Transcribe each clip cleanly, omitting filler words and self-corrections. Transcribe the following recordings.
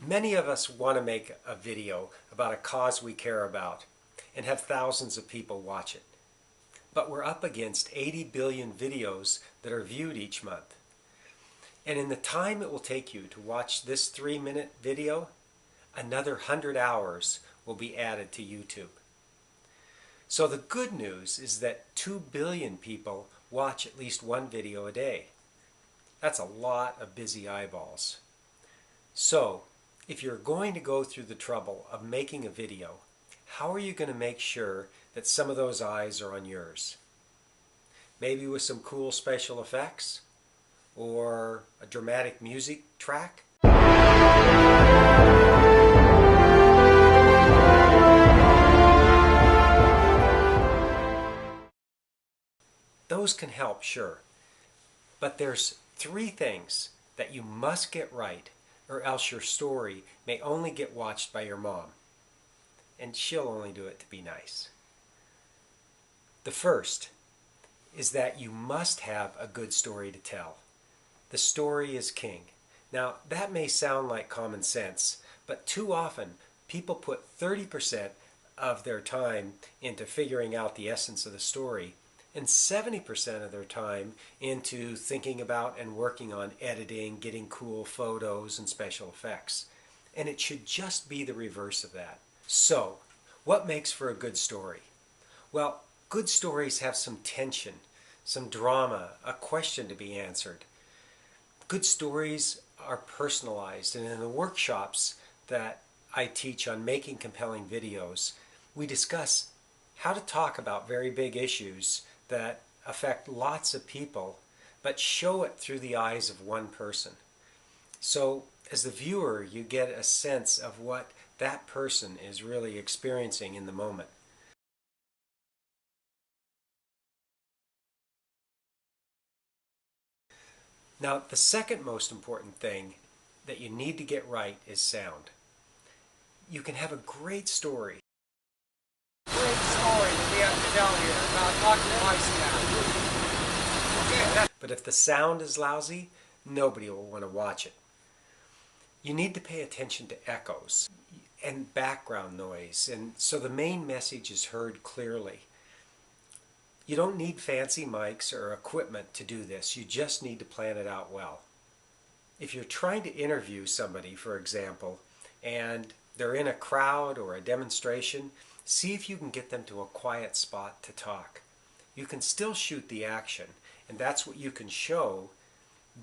Many of us want to make a video about a cause we care about and have thousands of people watch it. But we're up against 80 billion videos that are viewed each month. And in the time it will take you to watch this 3-minute video, another 100 hours will be added to YouTube. So the good news is that 2 billion people watch at least one video a day. That's a lot of busy eyeballs. So, if you're going to go through the trouble of making a video, how are you going to make sure that some of those eyes are on yours? Maybe with some cool special effects? Or a dramatic music track? Those can help, sure. But there's 3 things that you must get right, or else your story may only get watched by your mom. And she'll only do it to be nice. The first is that you must have a good story to tell. The story is king. Now, that may sound like common sense, but too often people put 30% of their time into figuring out the essence of the story and 70% of their time into thinking about and working on editing, getting cool photos and special effects. And it should just be the reverse of that. So, what makes for a good story? Well, good stories have some tension, some drama, a question to be answered. Good stories are personalized, and in the workshops that I teach on making compelling videos, we discuss how to talk about very big issues that affect lots of people, but show it through the eyes of one person. So, as the viewer, you get a sense of what that person is really experiencing in the moment. Now, the second most important thing that you need to get right is sound. You can have a great story. That we have to tell here about talking twice now. But if the sound is lousy, nobody will want to watch it. You need to pay attention to echoes and background noise, and so the main message is heard clearly. You don't need fancy mics or equipment to do this. You just need to plan it out well. If you're trying to interview somebody, for example, and they're in a crowd or a demonstration, see if you can get them to a quiet spot to talk. You can still shoot the action, and that's what you can show,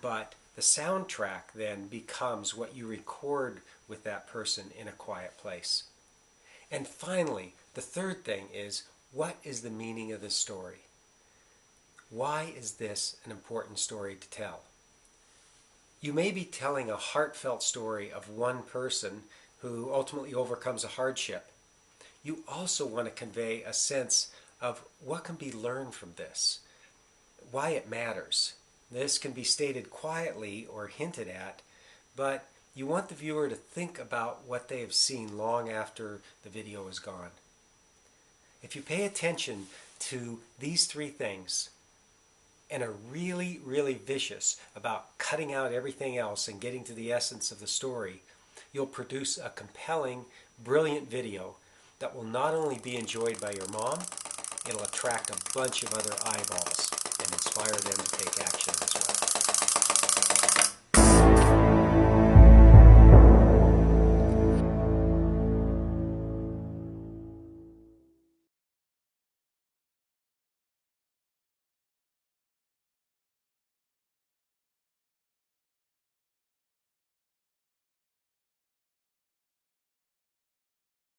but the soundtrack then becomes what you record with that person in a quiet place. And finally, the third thing is, what is the meaning of this story? Why is this an important story to tell? You may be telling a heartfelt story of one person who ultimately overcomes a hardship. You also want to convey a sense of what can be learned from this, why it matters. This can be stated quietly or hinted at, but you want the viewer to think about what they have seen long after the video is gone. If you pay attention to these 3 things and are really, really vicious about cutting out everything else and getting to the essence of the story, you'll produce a compelling, brilliant video that will not only be enjoyed by your mom, it'll attract a bunch of other eyeballs and inspire them to take action as well.